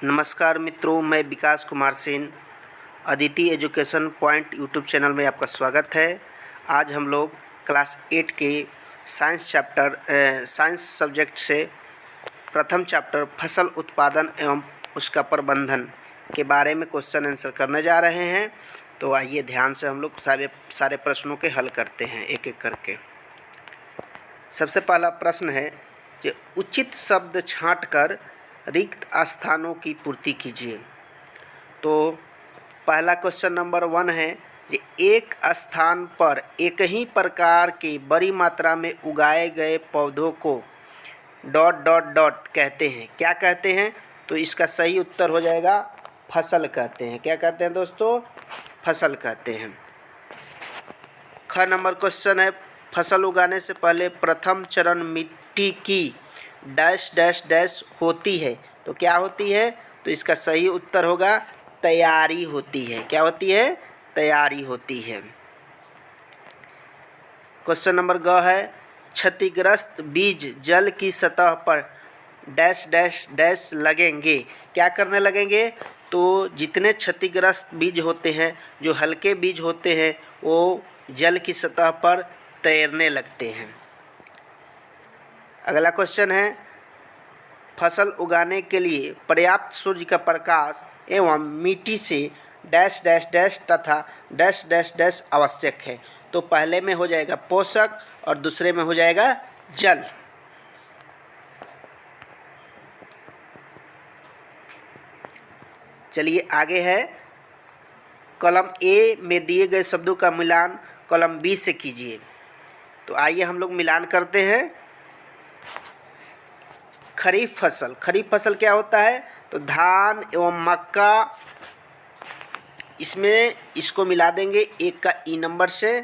नमस्कार मित्रों, मैं Vikas Kumar Sen Aditi education point YouTube channel में आपका स्वागत है। आज हम लोग क्लास 8 के साइंस सब्जेक्ट से प्रथम चैप्टर फसल उत्पादन एवं उसका प्रबंधन के बारे में क्वेश्चन आंसर करने जा रहे हैं। तो आइए ध्यान से हम लोग सारे प्रश्नों के हल करते हैं एक एक करके। सबसे पहला प्रश्न है कि उचित शब्द छांटकर रिक्त स्थानों की पूर्ति कीजिए। तो पहला क्वेश्चन नंबर 1 है कि एक स्थान पर एक ही प्रकार के बड़ी मात्रा में उगाए गए पौधों को ... कहते हैं। क्या कहते हैं? तो इसका सही उत्तर हो जाएगा फसल कहते हैं। क्या कहते हैं दोस्तों? फसल कहते हैं। ख नंबर क्वेश्चन है फसल उगाने से पहले प्रथम चरण मिट्टी की ... होती है। तो क्या होती है? तो इसका सही उत्तर होगा तैयारी होती है। क्या होती है? तैयारी होती है। क्वेश्चन नंबर ग है क्षतिग्रस्त बीज जल की सतह पर ... लगेंगे। क्या करने लगेंगे? तो जितने क्षतिग्रस्त बीज होते हैं, जो हल्के बीज होते हैं, वो जल की सतह पर तैरने लगते हैं। अगला क्वेश्चन है फसल उगाने के लिए पर्याप्त सूर्य का प्रकाश एवं मिट्टी से ... तथा ... आवश्यक है। तो पहले में हो जाएगा पोषक और दूसरे में हो जाएगा जल। चलिए आगे है कॉलम ए में दिए गए शब्दों का मिलान कॉलम बी से कीजिए। तो आइए हम लोग मिलान करते हैं। खरीफ फसल क्या होता है? तो धान एवं मक्का, इसको मिला देंगे एक का ई नंबर से।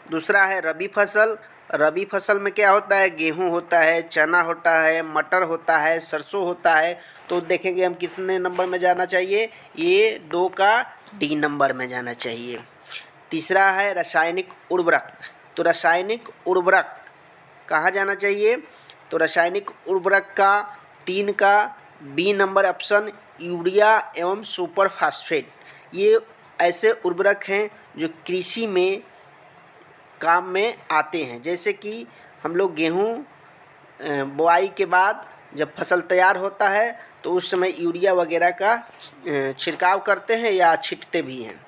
दूसरा है रबी फसल में क्या होता है? गेहूं होता है, चना होता है, मटर होता है, सरसों होता है। तो देखेंगे हम कितने नंबर में जाना चाहिए? ये 2 का डी नंबर में जाना चाहिए। तीसरा है रासायनिक उर्वरक। तो रासायनिक उर्वरक कहाँ जाना चाहिए? तो रासायनिक उर्वरक का 3 का बी नंबर ऑप्शन यूरिया एवं सुपर फास्फेट। ये ऐसे उर्वरक हैं जो कृषि में काम में आते हैं। जैसे कि हम लोग गेहूँ बुआई के बाद जब फसल तैयार होता है तो उस समय यूरिया वगैरह का छिड़काव करते हैं या छिटते भी हैं।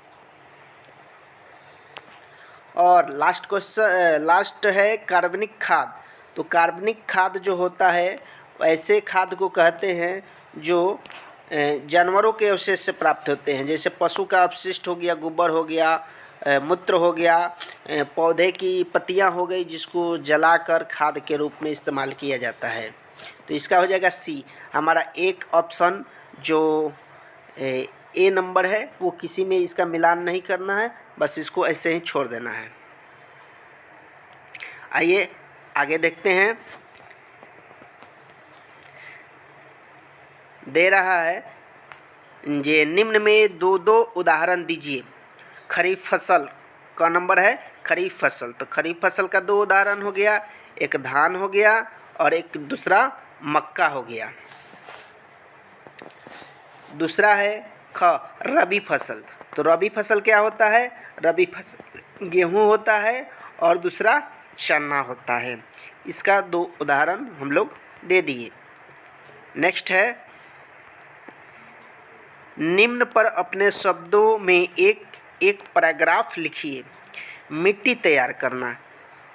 और लास्ट है कार्बनिक खाद। तो कार्बनिक खाद जो होता है ऐसे खाद को कहते हैं जो जानवरों के अवशेष से प्राप्त होते हैं। जैसे पशु का अपशिष्ट हो गया, गोबर हो गया, मूत्र हो गया, पौधे की पत्तियां हो गई, जिसको जलाकर खाद के रूप में इस्तेमाल किया जाता है। तो इसका हो जाएगा सी। हमारा एक ऑप्शन जो ए नंबर है वो किसी में इसका मिलान नहीं करना है, बस इसको ऐसे ही छोड़ देना है। आइए आगे देखते हैं। दे रहा है ये निम्न में 2 उदाहरण दीजिए। खरीफ फसल का नंबर है खरीफ फसल। तो खरीफ फसल का 2 उदाहरण हो गया, एक धान हो गया और एक दूसरा मक्का हो गया। दूसरा है ख रबी फसल। तो रबी फसल क्या होता है? रबी फसल गेहूं होता है और दूसरा चना होता है। इसका 2 उदाहरण हम लोग दे दिए। नेक्स्ट है निम्न पर अपने शब्दों में एक पैराग्राफ लिखिए। मिट्टी तैयार करना।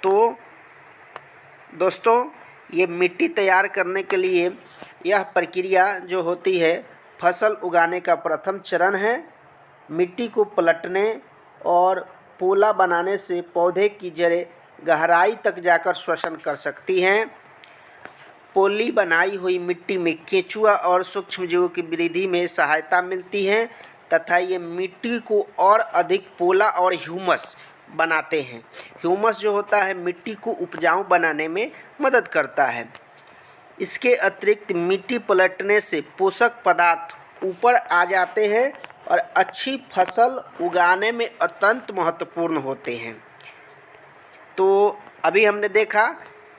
तो दोस्तों ये मिट्टी तैयार करने के लिए यह प्रक्रिया जो होती है फसल उगाने का प्रथम चरण है। मिट्टी को पलटने और पोला बनाने से पौधे की जड़ें गहराई तक जाकर श्वसन कर सकती हैं। पोली बनाई हुई मिट्टी में केंचुआ और सूक्ष्मजीवों की वृद्धि में सहायता मिलती है तथा ये मिट्टी को और अधिक पोला और ह्यूमस बनाते हैं। ह्यूमस जो होता है मिट्टी को उपजाऊ बनाने में मदद करता है। इसके अतिरिक्त मिट्टी पलटने से पोषक पदार्थ ऊपर आ जाते हैं और अच्छी फसल उगाने में अत्यंत महत्वपूर्ण होते हैं। तो अभी हमने देखा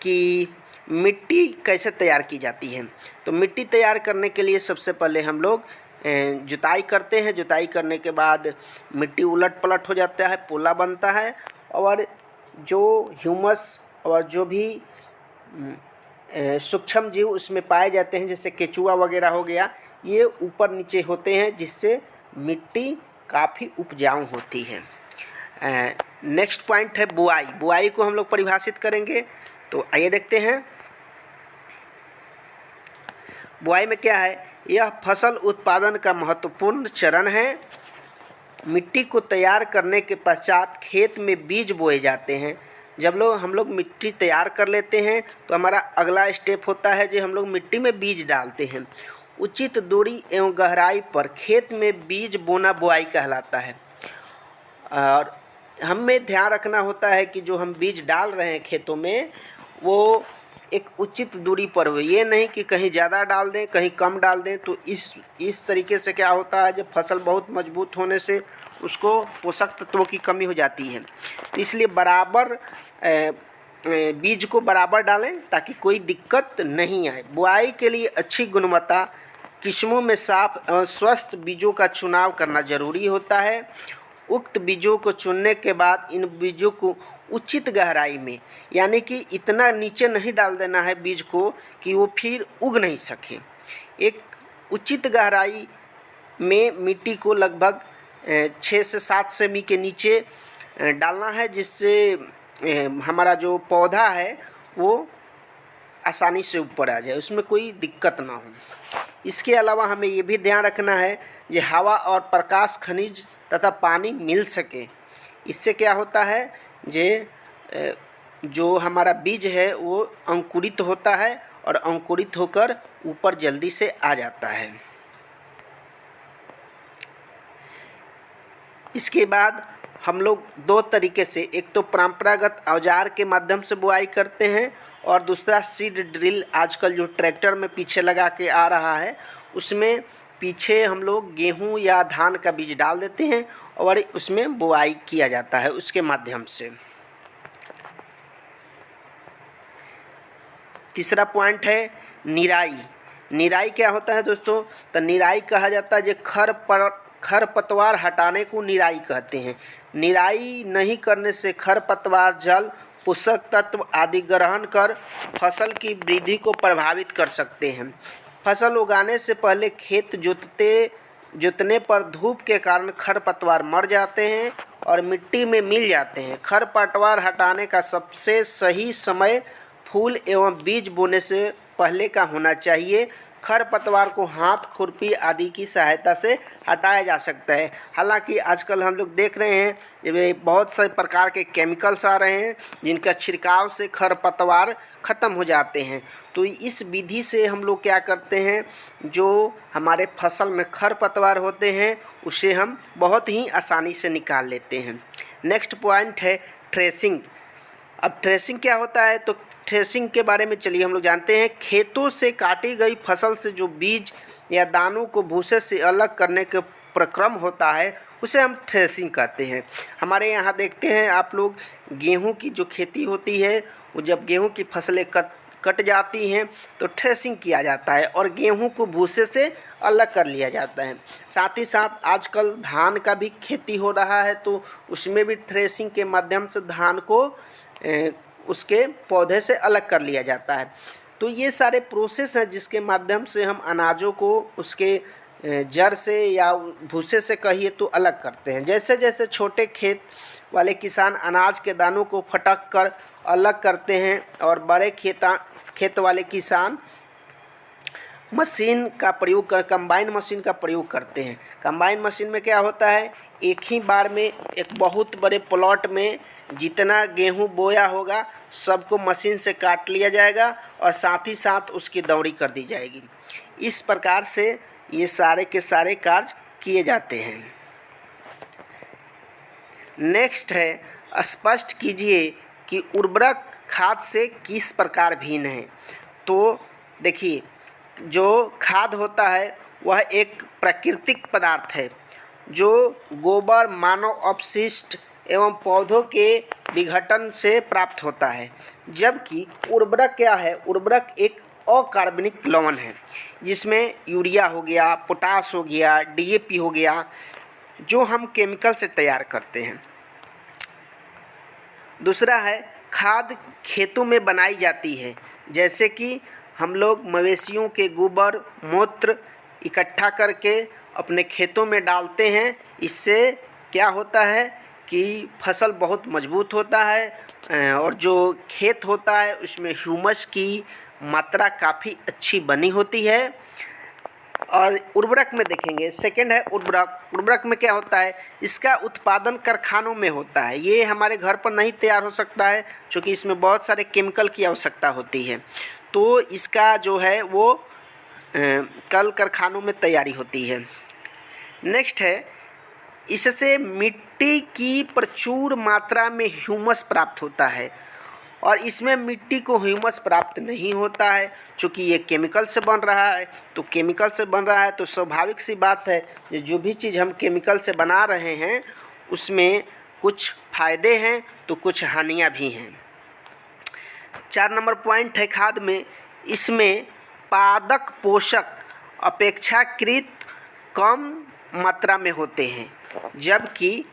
कि मिट्टी कैसे तैयार की जाती है। तो मिट्टी तैयार करने के लिए सबसे पहले हम लोग जुताई करते हैं। जुताई करने के बाद मिट्टी उलट पलट हो जाता है, पोला बनता है, और जो ह्यूमस और जो भी सूक्ष्म जीव उसमें पाए जाते हैं, जैसे केचुआ वगैरह हो गया, ये ऊपर नीचे होते हैं, जिससे मिट्टी काफ़ी उपजाऊ होती है। नेक्स्ट पॉइंट है बुआई। बुआई को हम लोग परिभाषित करेंगे, तो आइए देखते हैं। बुआई में क्या है, यह फसल उत्पादन का महत्वपूर्ण चरण है। मिट्टी को तैयार करने के पश्चात खेत में बीज बोए जाते हैं। जब हम लोग मिट्टी तैयार कर लेते हैं तो हमारा अगला स्टेप होता है जो हम लोग मिट्टी में बीज डालते हैं। उचित दूरी एवं गहराई पर खेत में बीज बोना बुआई कहलाता है। और हमें ध्यान रखना होता है कि जो हम बीज डाल रहे हैं खेतों में, वो एक उचित दूरी पर हो। ये नहीं कि कहीं ज़्यादा डाल दें, कहीं कम डाल दें। तो इस तरीके से क्या होता है, जब फसल बहुत मजबूत होने से उसको पोषक तत्वों की कमी हो जाती है। तो इसलिए बराबर बीज को बराबर डालें ताकि कोई दिक्कत नहीं आए। बुआई के लिए अच्छी गुणवत्ता किस्मों में साफ और स्वस्थ बीजों का चुनाव करना जरूरी होता है। उक्त बीजों को चुनने के बाद इन बीजों को उचित गहराई में, यानी कि इतना नीचे नहीं डाल देना है बीज को कि वो फिर उग नहीं सके। एक उचित गहराई में मिट्टी को लगभग 6 से 7 सेमी के नीचे डालना है, जिससे हमारा जो पौधा है वो आसानी से ऊपर आ जाए, उसमें कोई दिक्कत ना हो। इसके अलावा हमें ये भी ध्यान रखना है कि हवा और प्रकाश, खनिज तथा पानी मिल सके। इससे क्या होता है, जो हमारा बीज है वो अंकुरित होता है और अंकुरित होकर ऊपर जल्दी से आ जाता है। इसके बाद हम लोग 2 तरीके से, एक तो परंपरागत औजार के माध्यम से बुआई करते हैं, और दूसरा सीड ड्रिल आजकल जो ट्रैक्टर में पीछे लगा के आ रहा है, उसमें पीछे हम लोग गेहूं या धान का बीज डाल देते हैं और उसमें बुआई किया जाता है उसके माध्यम से। तीसरा पॉइंट है निराई। निराई क्या होता है दोस्तों, तो निराई कहा जाता है जो खरपतवार हटाने को निराई कहते हैं। निराई नहीं करने से खरपतवार जल, पोषक तत्व आदि ग्रहण कर फसल की वृद्धि को प्रभावित कर सकते हैं। फसल उगाने से पहले खेत जोतने पर धूप के कारण खरपतवार मर जाते हैं और मिट्टी में मिल जाते हैं। खरपतवार हटाने का सबसे सही समय फूल एवं बीज बोने से पहले का होना चाहिए। खरपतवार को हाथ, खुरपी आदि की सहायता से हटाया जा सकता है। हालांकि आजकल हम लोग देख रहे हैं ये बहुत सारे प्रकार के केमिकल्स आ रहे हैं जिनका छिड़काव से खरपतवार ख़त्म हो जाते हैं। तो इस विधि से हम लोग क्या करते हैं, जो हमारे फसल में खरपतवार होते हैं उसे हम बहुत ही आसानी से निकाल लेते हैं। नेक्स्ट पॉइंट है थ्रेसिंग। अब थ्रेसिंग क्या होता है, तो थ्रेसिंग के बारे में चलिए हम लोग जानते हैं। खेतों से काटी गई फसल से जो बीज या दानों को भूसे से अलग करने के प्रक्रम होता है उसे हम थ्रेसिंग कहते हैं। हमारे यहाँ देखते हैं आप लोग, गेहूं की जो खेती होती है वो जब गेहूं की फसलें कट जाती हैं तो थ्रेसिंग किया जाता है और गेहूं को भूसे से अलग कर लिया जाता है। साथ ही साथ आजकल धान का भी खेती हो रहा है, तो उसमें भी थ्रेसिंग के माध्यम से धान को उसके पौधे से अलग कर लिया जाता है। तो ये सारे प्रोसेस हैं जिसके माध्यम से हम अनाजों को उसके जड़ से या भूसे से कहिए तो अलग करते हैं। जैसे जैसे छोटे खेत वाले किसान अनाज के दानों को फटक कर अलग करते हैं और बड़े खेत वाले किसान मशीन का प्रयोग कर कंबाइन मशीन का प्रयोग करते हैं। कंबाइन मशीन में क्या होता है, एक ही बार में एक बहुत बड़े प्लॉट में जितना गेहूं बोया होगा सबको मशीन से काट लिया जाएगा और साथ ही साथ उसकी दौड़ी कर दी जाएगी। इस प्रकार से ये सारे के सारे कार्य किए जाते हैं। नेक्स्ट है, स्पष्ट कीजिए कि उर्वरक खाद से किस प्रकार भिन्न है। तो देखिए, जो खाद होता है वह एक प्राकृतिक पदार्थ है जो गोबर, मानव अपशिष्ट एवं पौधों के विघटन से प्राप्त होता है। जबकि उर्वरक क्या है? उर्वरक एक अकार्बनिक लवण है जिसमें यूरिया हो गया, पोटास हो गया, डीएपी हो गया, जो हम केमिकल से तैयार करते हैं। दूसरा है खाद खेतों में बनाई जाती है, जैसे कि हम लोग मवेशियों के गोबर मूत्र इकट्ठा करके अपने खेतों में डालते हैं। इससे क्या होता है कि फसल बहुत मजबूत होता है और जो खेत होता है उसमें ह्यूमस की मात्रा काफ़ी अच्छी बनी होती है। और उर्वरक में देखेंगे, सेकंड है उर्वरक। उर्वरक में क्या होता है? इसका उत्पादन कारखानों में होता है। ये हमारे घर पर नहीं तैयार हो सकता है क्योंकि इसमें बहुत सारे केमिकल की आवश्यकता होती है। तो इसका जो है वो कल कारखानों में तैयारी होती है। नेक्स्ट है, इससे मिट्टी की प्रचुर मात्रा में ह्यूमस प्राप्त होता है और इसमें मिट्टी को ह्यूमस प्राप्त नहीं होता है क्योंकि ये केमिकल से बन रहा है। तो केमिकल से बन रहा है तो स्वाभाविक सी बात है कि जो भी चीज़ हम केमिकल से बना रहे हैं उसमें कुछ फ़ायदे हैं तो कुछ हानियाँ भी हैं। 4 नंबर पॉइंट है खाद में, इसमें पादक पोषक अपेक्षाकृत कम मात्रा में होते हैं। जबकि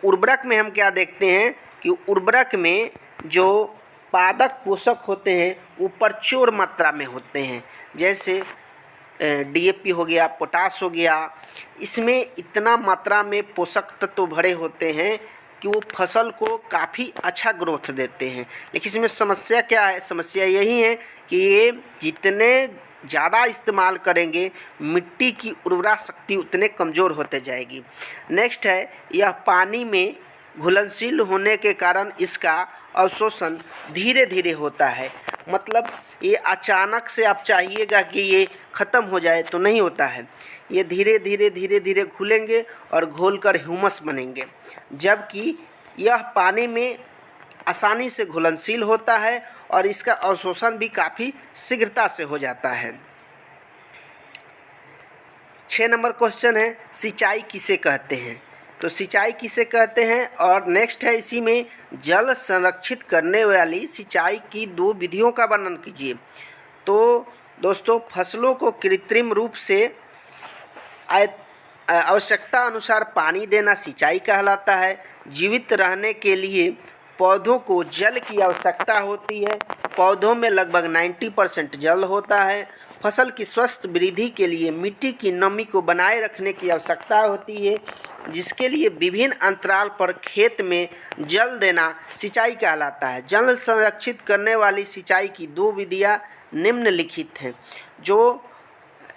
उर्वरक में हम क्या देखते हैं कि उर्वरक में जो पादक पोषक होते हैं वो प्रचुर मात्रा में होते हैं, जैसे डीएपी हो गया, पोटास हो गया। इसमें इतना मात्रा में पोषक तत्व भरे होते हैं कि वो फसल को काफ़ी अच्छा ग्रोथ देते हैं। लेकिन इसमें समस्या क्या है? समस्या यही है कि ये जितने ज़्यादा इस्तेमाल करेंगे मिट्टी की उर्वरा शक्ति उतने कमज़ोर होते जाएगी। नेक्स्ट है, यह पानी में घुलनशील होने के कारण इसका अवशोषण धीरे धीरे होता है। मतलब ये अचानक से आप चाहिएगा कि ये ख़त्म हो जाए तो नहीं होता है। ये धीरे धीरे घुलेंगे और घोलकर ह्यूमस बनेंगे। जबकि यह पानी में आसानी से घुलनशील होता है और इसका अवशोषण भी काफ़ी शीघ्रता से हो जाता है। 6 नंबर क्वेश्चन है, सिंचाई किसे कहते हैं? तो सिंचाई किसे कहते हैं? और नेक्स्ट है, इसी में जल संरक्षित करने वाली सिंचाई की 2 विधियों का वर्णन कीजिए। तो दोस्तों, फसलों को कृत्रिम रूप से आवश्यकता अनुसार पानी देना सिंचाई कहलाता है। जीवित रहने के लिए पौधों को जल की आवश्यकता होती है। पौधों में लगभग 90% जल होता है। फसल की स्वस्थ वृद्धि के लिए मिट्टी की नमी को बनाए रखने की आवश्यकता होती है, जिसके लिए विभिन्न अंतराल पर खेत में जल देना सिंचाई कहलाता है। जल संरक्षित करने वाली सिंचाई की 2 विधियाँ निम्नलिखित हैं। जो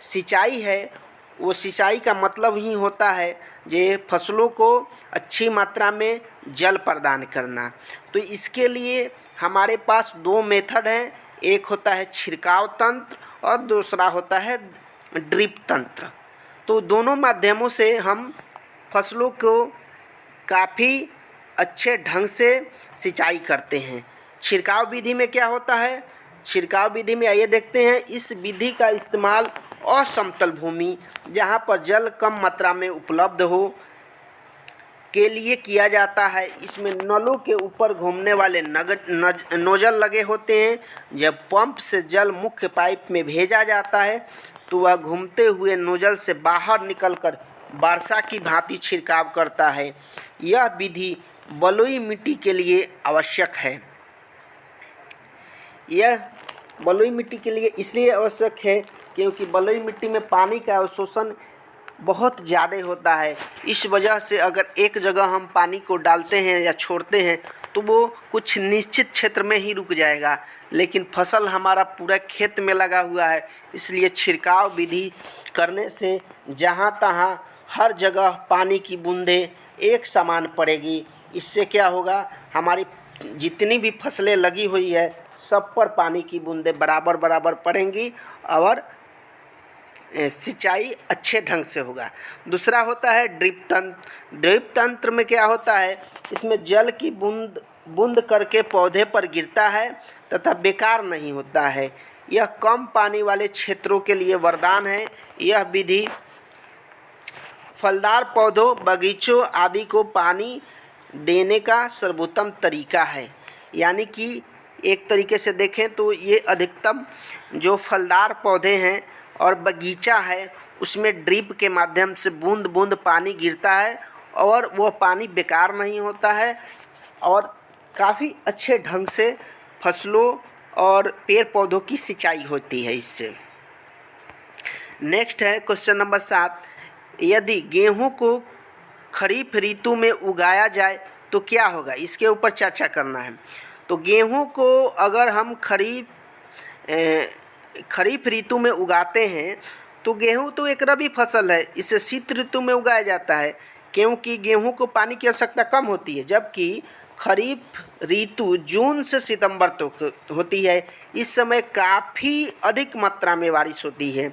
सिंचाई है वो सिंचाई का मतलब ही होता है जे फसलों को अच्छी मात्रा में जल प्रदान करना। तो इसके लिए हमारे पास 2 मेथड हैं, एक होता है छिड़काव तंत्र और दूसरा होता है ड्रिप तंत्र। तो दोनों माध्यमों से हम फसलों को काफ़ी अच्छे ढंग से सिंचाई करते हैं। छिड़काव विधि में क्या होता है? छिड़काव विधि में आइए देखते हैं। इस विधि का इस्तेमाल असमतल भूमि जहाँ पर जल कम मात्रा में उपलब्ध हो के लिए किया जाता है। इसमें नलों के ऊपर घूमने वाले नोजल लगे होते हैं। जब पंप से जल मुख्य पाइप में भेजा जाता है तो वह घूमते हुए नोजल से बाहर निकलकर वर्षा की भांति छिड़काव करता है। यह विधि बलुई मिट्टी के लिए आवश्यक है। यह बलुई मिट्टी के लिए इसलिए आवश्यक है क्योंकि बलुई मिट्टी में पानी का अवशोषण बहुत ज़्यादा होता है। इस वजह से अगर एक जगह हम पानी को डालते हैं या छोड़ते हैं तो वो कुछ निश्चित क्षेत्र में ही रुक जाएगा, लेकिन फसल हमारा पूरा खेत में लगा हुआ है। इसलिए छिड़काव विधि करने से जहाँ तहाँ हर जगह पानी की बूंदें एक समान पड़ेगी। इससे क्या होगा, हमारी जितनी भी फसलें लगी हुई है सब पर पानी की बूंदें बराबर बराबर पड़ेंगी और सिंचाई अच्छे ढंग से होगा। दूसरा होता है ड्रिप तंत्र। ड्रिप तंत्र में क्या होता है, इसमें जल की बूंद बूंद करके पौधे पर गिरता है तथा बेकार नहीं होता है। यह कम पानी वाले क्षेत्रों के लिए वरदान है। यह विधि फलदार पौधों, बगीचों आदि को पानी देने का सर्वोत्तम तरीका है। यानी कि एक तरीके से देखें तो ये अधिकतम जो फलदार पौधे हैं और बगीचा है उसमें ड्रिप के माध्यम से बूंद बूंद पानी गिरता है और वो पानी बेकार नहीं होता है और काफ़ी अच्छे ढंग से फसलों और पेड़ पौधों की सिंचाई होती है इससे। नेक्स्ट है क्वेश्चन नंबर 7, यदि गेहूं को खरीफ ऋतु में उगाया जाए तो क्या होगा, इसके ऊपर चर्चा करना है। तो गेहूं को अगर हम खरीफ ऋतु में उगाते हैं तो गेहूं तो एक रबी फसल है, इसे शीत ऋतु में उगाया जाता है क्योंकि गेहूं को पानी की आवश्यकता कम होती है, जबकि खरीफ ऋतु जून से सितंबर तक होती है। इस समय काफ़ी अधिक मात्रा में बारिश होती है,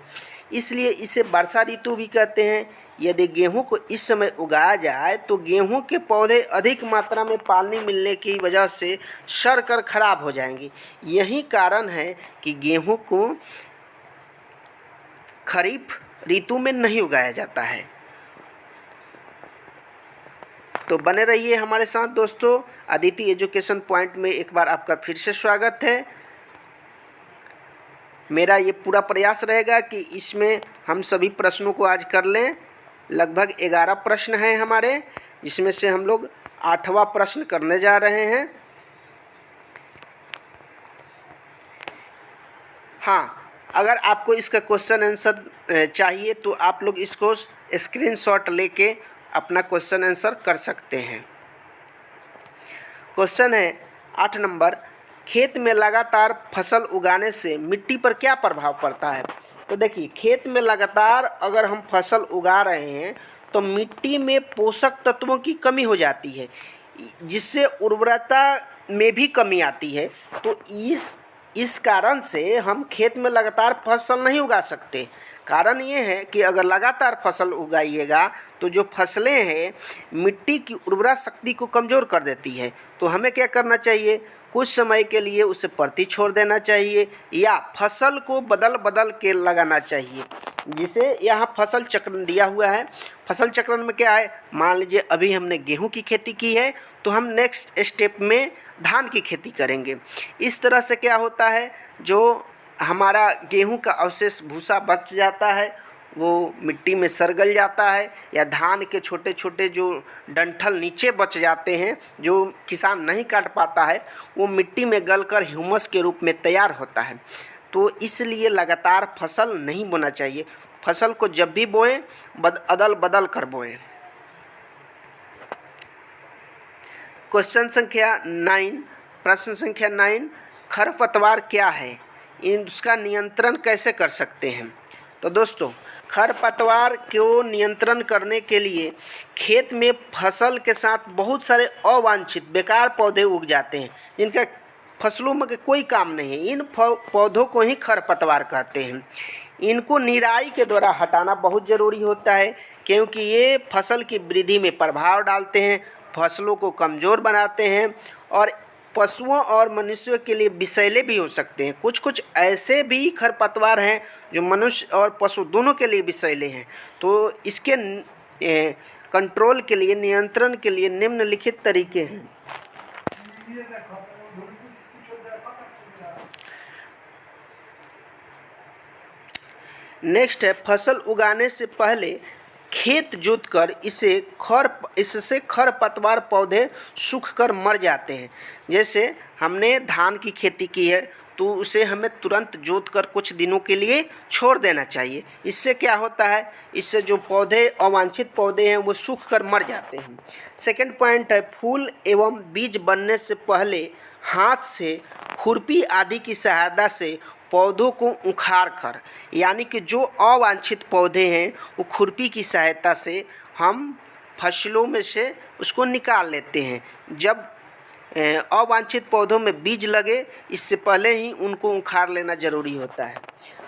इसलिए इसे वर्षा ऋतु भी कहते हैं। यदि गेहूं को इस समय उगाया जाए तो गेहूं के पौधे अधिक मात्रा में पानी मिलने की वजह से सड़ कर खराब हो जाएंगे। यही कारण है कि गेहूं को खरीफ ऋतु में नहीं उगाया जाता है। तो बने रहिए हमारे साथ दोस्तों। अदिति एजुकेशन पॉइंट में एक बार आपका फिर से स्वागत है। मेरा ये पूरा प्रयास रहेगा कि इसमें हम सभी प्रश्नों को आज कर लें। लगभग 11 प्रश्न हैं हमारे, जिसमें से हम लोग 8वां प्रश्न करने जा रहे हैं। हाँ, अगर आपको इसका क्वेश्चन आंसर चाहिए तो आप लोग इसको स्क्रीनशॉट लेके अपना क्वेश्चन आंसर कर सकते हैं। क्वेश्चन है 8 नंबर, खेत में लगातार फसल उगाने से मिट्टी पर क्या प्रभाव पड़ता है। तो देखिए, खेत में लगातार अगर हम फसल उगा रहे हैं तो मिट्टी में पोषक तत्वों की कमी हो जाती है, जिससे उर्वरता में भी कमी आती है। तो इस कारण से हम खेत में लगातार फसल नहीं उगा सकते। कारण ये है कि अगर लगातार फसल उगाइएगा तो जो फसलें हैं मिट्टी की उर्वरा शक्ति को कमज़ोर कर देती है। तो हमें क्या करना चाहिए, कुछ समय के लिए उसे परती छोड़ देना चाहिए या फसल को बदल बदल के लगाना चाहिए। जिसे यहाँ फसल चक्रण दिया हुआ है। फसल चक्रण में क्या है, मान लीजिए अभी हमने गेहूं की खेती की है तो हम नेक्स्ट स्टेप में धान की खेती करेंगे। इस तरह से क्या होता है, जो हमारा गेहूं का अवशेष भूसा बच जाता है वो मिट्टी में सरगल जाता है, या धान के छोटे छोटे जो डंठल नीचे बच जाते हैं जो किसान नहीं काट पाता है, वो मिट्टी में गलकर ह्यूमस के रूप में तैयार होता है। तो इसलिए लगातार फसल नहीं बोना चाहिए। फसल को जब भी बोएं अदल बदल कर बोएं। क्वेश्चन संख्या 9, प्रश्न संख्या 9, खरपतवार क्या है, इसका नियंत्रण कैसे कर सकते हैं। तो दोस्तों, खरपतवार को नियंत्रण करने के लिए खेत में फसल के साथ बहुत सारे अवांछित बेकार पौधे उग जाते हैं जिनका फसलों में कोई काम नहीं है। इन पौधों को ही खरपतवार कहते हैं। इनको निराई के द्वारा हटाना बहुत ज़रूरी होता है क्योंकि ये फसल की वृद्धि में प्रभाव डालते हैं, फसलों को कमज़ोर बनाते हैं और पशुओं और मनुष्यों के लिए विषैले भी हो सकते हैं। कुछ कुछ ऐसे भी खरपतवार हैं जो मनुष्य और पशु दोनों के लिए विषैले हैं। तो इसके कंट्रोल के लिए, नियंत्रण के लिए निम्नलिखित तरीके हैं। नेक्स्ट है, फसल उगाने से पहले खेत जोतकर इससे खरपतवार पौधे सूखकर मर जाते हैं। जैसे हमने धान की खेती की है तो उसे हमें तुरंत जोतकर कुछ दिनों के लिए छोड़ देना चाहिए। इससे क्या होता है, इससे जो पौधे अवांछित पौधे हैं वो सूखकर मर जाते हैं। सेकंड पॉइंट है, फूल एवं बीज बनने से पहले हाथ से खुरपी आदि की सहायता से पौधों को उखाड़ कर, यानी कि जो अवांछित पौधे हैं वो खुरपी की सहायता से हम फसलों में से उसको निकाल लेते हैं। जब अवांछित पौधों में बीज लगे इससे पहले ही उनको उखाड़ लेना ज़रूरी होता है।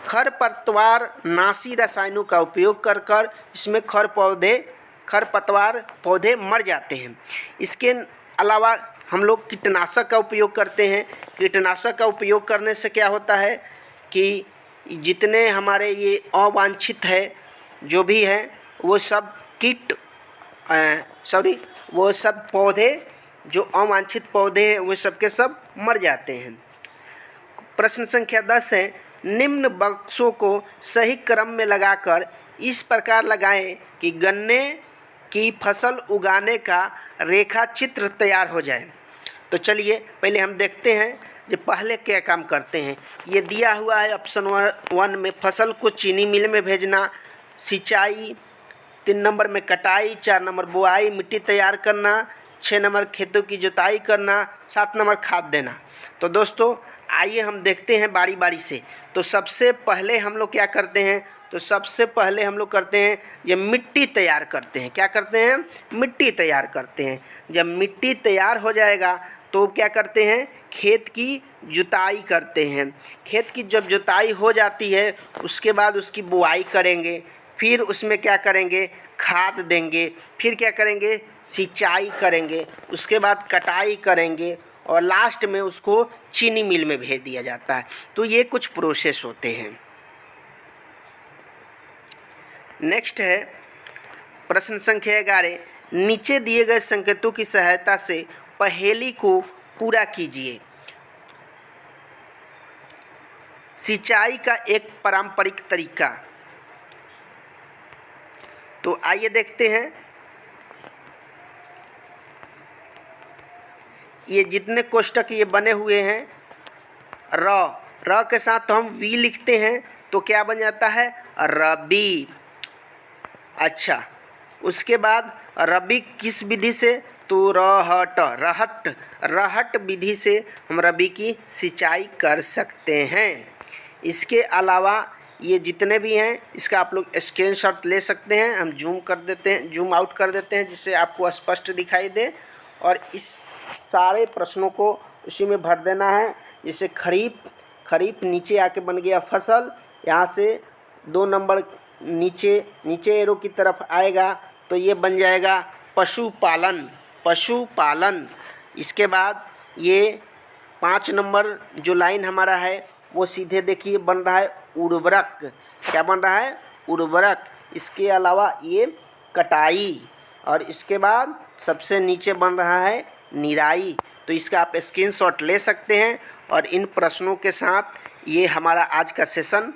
खरपतवार नाशी रसायनों का उपयोग कर इसमें खरपतवार पौधे मर जाते हैं। इसके अलावा हम लोग कीटनाशक का उपयोग करते हैं। कीटनाशक का उपयोग करने से क्या होता है कि जितने हमारे ये अवांछित है जो भी हैं वो सब कीट वो सब पौधे जो अवांछित पौधे हैं वो सब के सब मर जाते हैं। प्रश्न संख्या 10 है, निम्न बक्सों को सही क्रम में लगाकर इस प्रकार लगाएं कि गन्ने की फसल उगाने का रेखा चित्र तैयार हो जाए। तो चलिए पहले हम देखते हैं जो पहले क्या काम करते हैं। ये दिया हुआ है ऑप्शन 1 में, फसल को चीनी मिल में भेजना, सिंचाई, 3 नंबर में कटाई, 4 नंबर बुआई, मिट्टी तैयार करना, 6 नंबर खेतों की जुताई करना, 7 नंबर खाद देना। तो दोस्तों आइए हम देखते हैं बारी बारी से। तो सबसे पहले हम लोग क्या करते हैं, तो सबसे पहले हम लोग करते हैं ये मिट्टी तैयार करते हैं। क्या करते हैं, मिट्टी तैयार करते हैं। जब मिट्टी तैयार हो जाएगा तो क्या करते हैं, खेत की जुताई करते हैं। खेत की जब जुताई हो जाती है उसके बाद उसकी बुआई करेंगे, फिर उसमें क्या करेंगे, खाद देंगे, फिर क्या करेंगे, सिंचाई करेंगे, उसके बाद कटाई करेंगे और लास्ट में उसको चीनी मिल में भेज दिया जाता है। तो ये कुछ प्रोसेस होते हैं। नेक्स्ट है प्रश्न संख्या 11, नीचे दिए गए संकेतों की सहायता से पहेली को पूरा कीजिए। सिंचाई का एक पारंपरिक तरीका। तो आइए देखते हैं, ये जितने कोष्टक ये बने हुए हैं, र के साथ तो हम वी लिखते हैं तो क्या बन जाता है, रबी। अच्छा, उसके बाद रबी किस विधि से, तो रहट विधि से हम रबी की सिंचाई कर सकते हैं। इसके अलावा ये जितने भी हैं इसका आप लोग स्क्रीनशॉट ले सकते हैं। हम जूम कर देते हैं, जूम आउट कर देते हैं जिससे आपको स्पष्ट दिखाई दे, और इस सारे प्रश्नों को उसी में भर देना है। जैसे खरीफ नीचे आके बन गया फसल, यहाँ से 2 नंबर नीचे एरो की तरफ आएगा तो ये बन जाएगा पशुपालन। इसके बाद ये 5 नंबर जो लाइन हमारा है वो सीधे देखिए बन रहा है उर्वरक। क्या बन रहा है, उर्वरक। इसके अलावा ये कटाई, और इसके बाद सबसे नीचे बन रहा है निराई। तो इसका आप स्क्रीनशॉट ले सकते हैं। और इन प्रश्नों के साथ ये हमारा आज का सेशन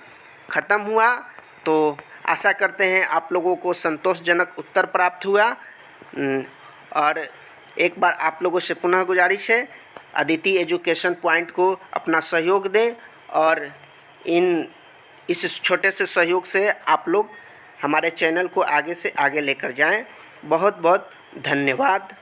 ख़त्म हुआ। तो आशा करते हैं आप लोगों को संतोषजनक उत्तर प्राप्त हुआ। और एक बार आप लोगों से पुनः गुजारिश है, अदिति एजुकेशन पॉइंट को अपना सहयोग दें, और इस छोटे से सहयोग से आप लोग हमारे चैनल को आगे से आगे लेकर जाएं। बहुत बहुत धन्यवाद।